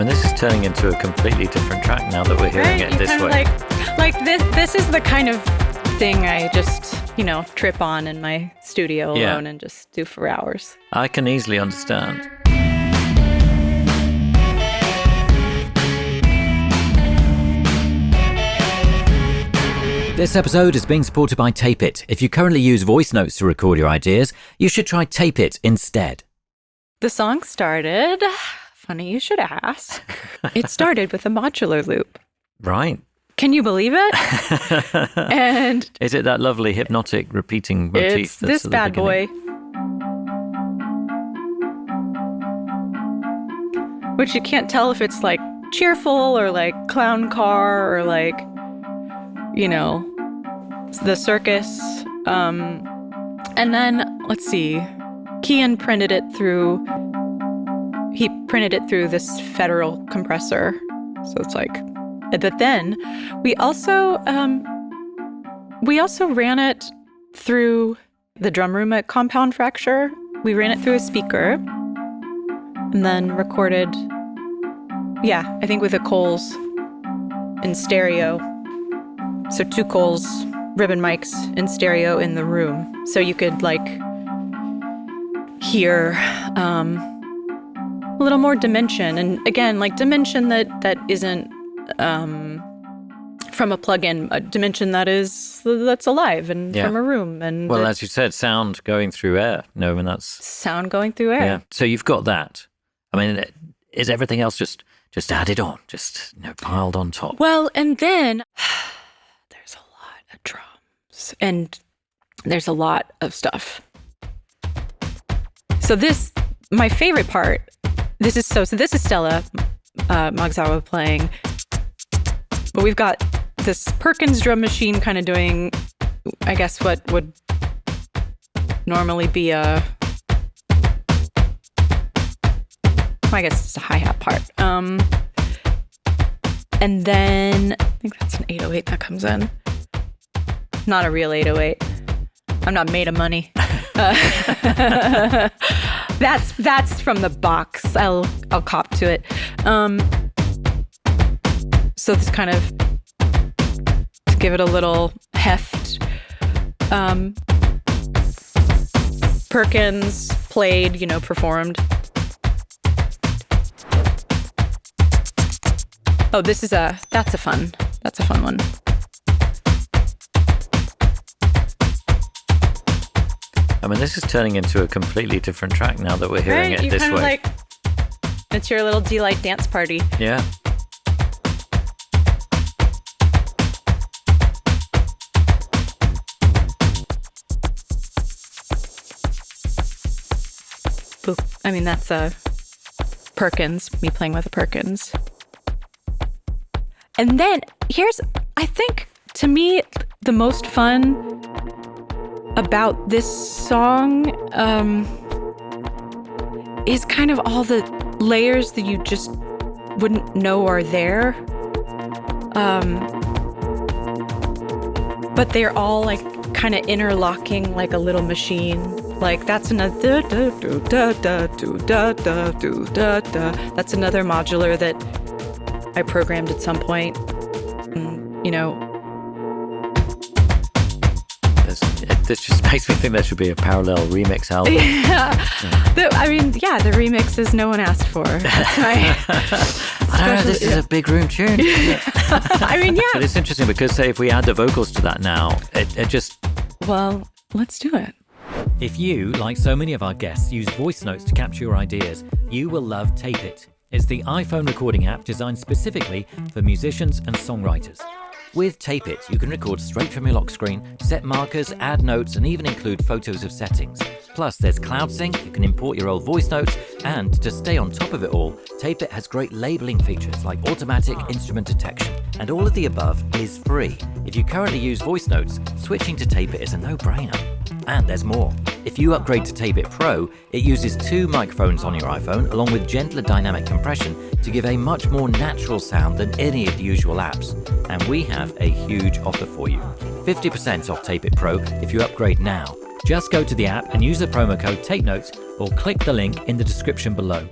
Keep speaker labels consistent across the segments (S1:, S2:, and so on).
S1: And this is turning into a completely different track now that we're hearing it this way.
S2: Like this is the kind of thing I just, trip on in my studio alone and just do for hours.
S1: I can easily understand.
S3: This episode is being supported by Tape It. If you currently use voice notes to record your ideas, you should try Tape It instead.
S2: The song started, funny you should ask, it started with a modular loop.
S1: Right.
S2: Can you believe it? And
S1: is it that lovely hypnotic repeating motif?
S2: It's this bad boy. Which you can't tell if it's like cheerful or like clown car or like, the circus. And then, let's see, Kian printed it through this Federal compressor. So it's like, but then we also ran it through the drum room at Compound Fracture. We ran it through a speaker and then recorded, I think with a Coles in stereo. So 2 Coles ribbon mics in stereo in the room. So you could hear a little more dimension. And again, dimension that isn't from a plug-in, a dimension that's alive and from a room. And
S1: as you said, sound going through air. No, and that's
S2: sound going through air.
S1: Yeah. So you've got that. I mean, is everything else just added on, just piled on top?
S2: Well, and then there's a lot of drums and there's a lot of stuff. So my favorite part. This is Stella Magzawa playing. But we've got this Perkins drum machine kind of doing, I guess, what would normally be I guess it's a hi-hat part. And then I think that's an 808 that comes in. Not a real 808. I'm not made of money. That's from the box. I'll cop to it. So this kind of, to give it a little heft, Perkins played, performed. Oh, that's a fun one.
S1: I mean, this is turning into a completely different track now that we're hearing it this way.
S2: It's your little D-Light dance party.
S1: Yeah.
S2: I mean, that's a Perkins, me playing with a Perkins. And then I think, to me, the most fun about this song is kind of all the layers that you just wouldn't know are there. But they're all kind of interlocking like a little machine. That's another that's another modular that I programmed at some point.
S1: This just makes me think there should be a parallel remix album.
S2: Yeah. The remixes no one asked for. That's
S1: I don't know, this is a big room tune. But it's interesting because, say, if we add the vocals to that now, it just...
S2: Well, let's do it.
S3: If you, like so many of our guests, use voice notes to capture your ideas, you will love Tape It. It's the iPhone recording app designed specifically for musicians and songwriters. With Tape It, you can record straight from your lock screen, set markers, add notes, and even include photos of settings. Plus, there's Cloud Sync, you can import your old voice notes, and to stay on top of it all, Tape It has great labeling features like automatic instrument detection. And all of the above is free. If you currently use voice notes, switching to Tape It is a no-brainer. And there's more. If you upgrade to Tape It Pro, it uses 2 microphones on your iPhone along with gentler dynamic compression to give a much more natural sound than any of the usual apps. And we have a huge offer for you. 50% off Tape It Pro if you upgrade now. Just go to the app and use the promo code TAPENOTES or click the link in the description below.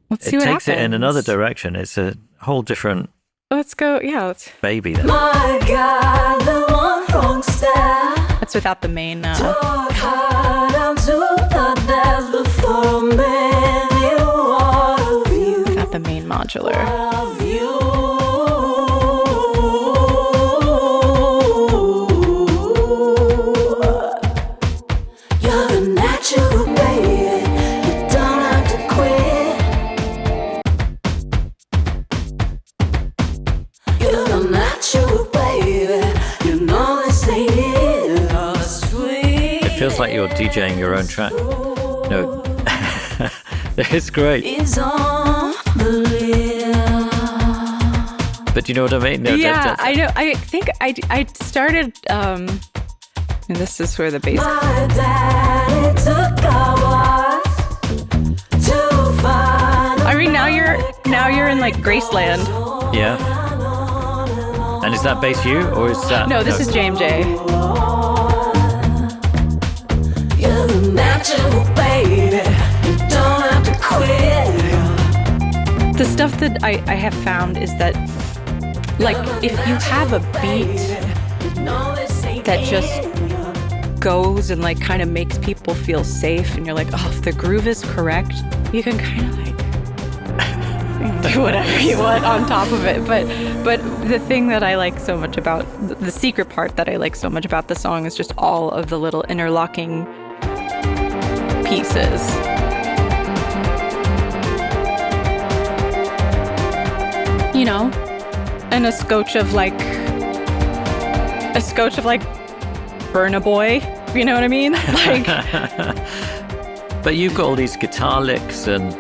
S2: Let's see what happens.
S1: It takes it in another direction. It's a whole different.
S2: Let's go. Yeah, let's.
S1: Baby then.
S4: My God, the one wrong step.
S2: That's without the main.
S4: Talk hard onto the dance before many of you.
S2: Without the main modular.
S4: Of you. You're the natural baby. You don't have to quit. You're the natural baby. You know this ain't it.
S1: It feels like you're DJing your own track. No, it's great. But do you know what I mean? No,
S2: Yeah, I know. I think I started. And this is where the bass.
S4: My daddy took hours to find.
S2: I mean, now you're in like Graceland.
S1: Yeah. And is that bass you or is that?
S2: No, this is JMJ.
S4: You're the natural baby. You don't have to quit.
S2: The stuff that I have found is that, like, if you have a beat that just goes and like kind of makes people feel safe, and you're like, oh, if the groove is correct, you can kind of like do whatever you want on top of it. But the thing that I like so much about the secret part that I like so much about the song is just all of the little interlocking pieces. You know, and a scotch of like Burna Boy, you know what I mean? Like,
S1: but you've got all these guitar licks and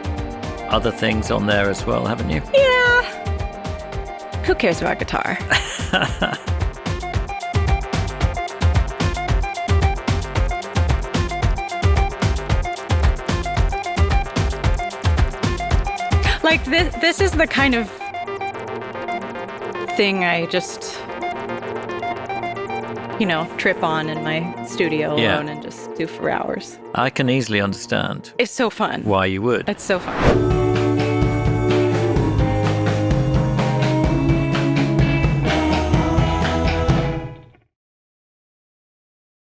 S1: other things on there as well, haven't you?
S2: yeah. Who cares about guitar? Like this is the kind of thing I just, trip on in my studio alone and just do for hours.
S1: I can easily understand
S2: It's so fun.
S1: why you would.
S2: It's so fun.